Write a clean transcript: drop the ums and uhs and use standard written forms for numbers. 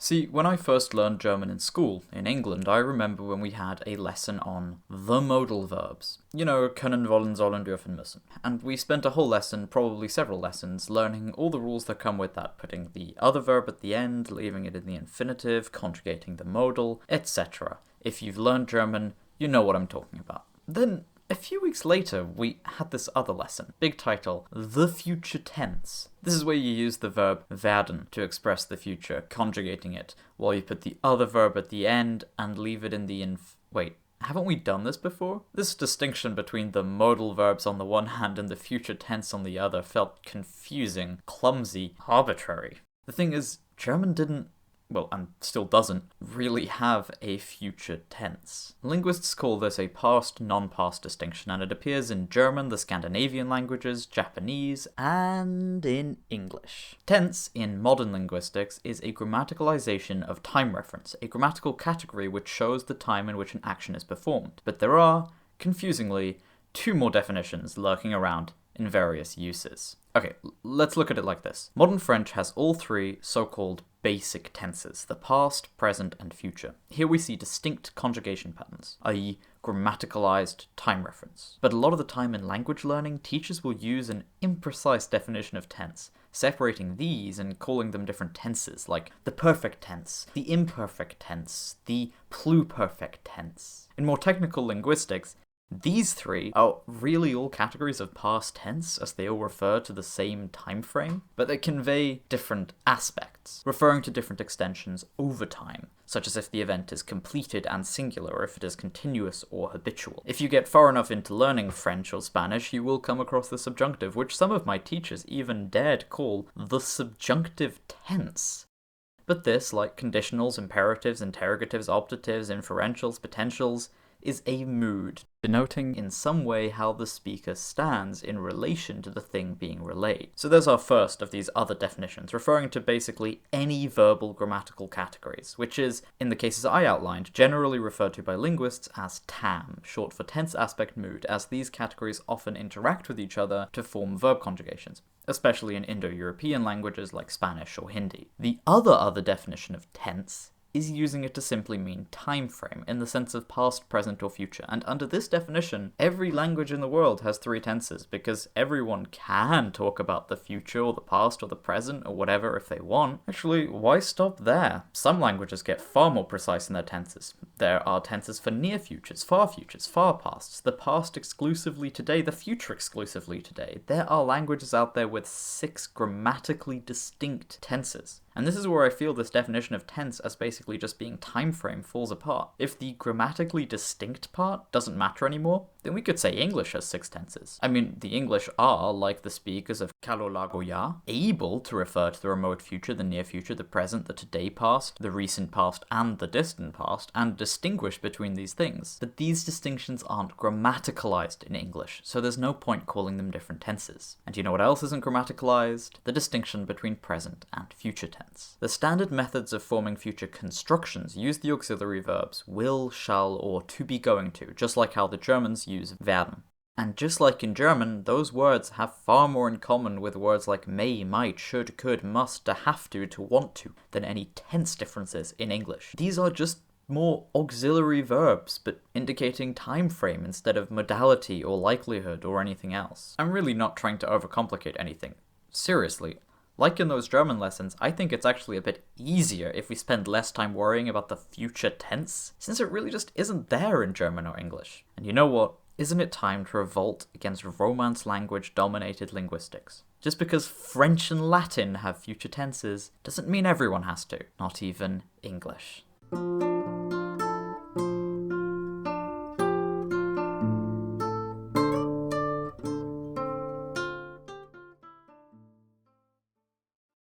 See, when I first learned German in school, in England, I remember when we had a lesson on the modal verbs. You know, können, wollen, sollen, dürfen, müssen. And we spent a whole lesson, probably several lessons, learning all the rules that come with that, putting the other verb at the end, leaving it in the infinitive, conjugating the modal, etc. If you've learned German, you know what I'm talking about. Then, a few weeks later, we had this other lesson, big title, the future tense. This is where you use the verb werden to express the future, conjugating it, while you put the other verb at the end and leave it in the Wait, haven't we done this before? This distinction between the modal verbs on the one hand and the future tense on the other felt confusing, clumsy, arbitrary. The thing is, German didn't, and still doesn't, really have a future tense. Linguists call this a past-non-past distinction, and it appears in German, the Scandinavian languages, Japanese, and in English. Tense, in modern linguistics, is a grammaticalization of time reference, a grammatical category which shows the time in which an action is performed. But there are, confusingly, two more definitions lurking around in various uses. Okay, let's look at it like this. Modern French has all three so-called basic tenses, the past, present, and future. Here we see distinct conjugation patterns, i.e. grammaticalized time reference. But a lot of the time in language learning, teachers will use an imprecise definition of tense, separating these and calling them different tenses, like the perfect tense, the imperfect tense, the pluperfect tense. In more technical linguistics, these three are really all categories of past tense, as they all refer to the same time frame, but they convey different aspects, referring to different extensions over time, such as if the event is completed and singular, or if it is continuous or habitual. If you get far enough into learning French or Spanish, you will come across the subjunctive, which some of my teachers even dared call the subjunctive tense. But this, like conditionals, imperatives, interrogatives, optatives, inferentials, potentials, is a mood, denoting in some way how the speaker stands in relation to the thing being relayed. So there's our first of these other definitions, referring to basically any verbal grammatical categories, which is, in the cases I outlined, generally referred to by linguists as TAM, short for tense aspect mood, as these categories often interact with each other to form verb conjugations, especially in Indo-European languages like Spanish or Hindi. The other definition of tense is using it to simply mean time frame, in the sense of past, present, or future. And under this definition, every language in the world has three tenses, because everyone can talk about the future, or the past, or the present, or whatever if they want. Actually, why stop there? Some languages get far more precise in their tenses. There are tenses for near futures, far pasts, the past exclusively today, the future exclusively today. There are languages out there with 6 grammatically distinct tenses. And this is where I feel this definition of tense as basically just being time frame falls apart. If the grammatically distinct part doesn't matter anymore, then we could say English has 6 tenses. I mean, the English are, like the speakers of Kalolagoya, able to refer to the remote future, the near future, the present, the today past, the recent past, and the distant past, and distinguish between these things. But these distinctions aren't grammaticalized in English, so there's no point calling them different tenses. And you know what else isn't grammaticalized? The distinction between present and future tense. The standard methods of forming future constructions use the auxiliary verbs will, shall, or to be going to, just like how the Germans use werden. And just like in German, those words have far more in common with words like may, might, should, could, must, to have to want to, than any tense differences in English. These are just more auxiliary verbs, but indicating time frame instead of modality or likelihood or anything else. I'm really not trying to overcomplicate anything. Seriously. Like in those German lessons, I think it's actually a bit easier if we spend less time worrying about the future tense, since it really just isn't there in German or English. And you know what? Isn't it time to revolt against Romance language-dominated linguistics? Just because French and Latin have future tenses doesn't mean everyone has to, not even English.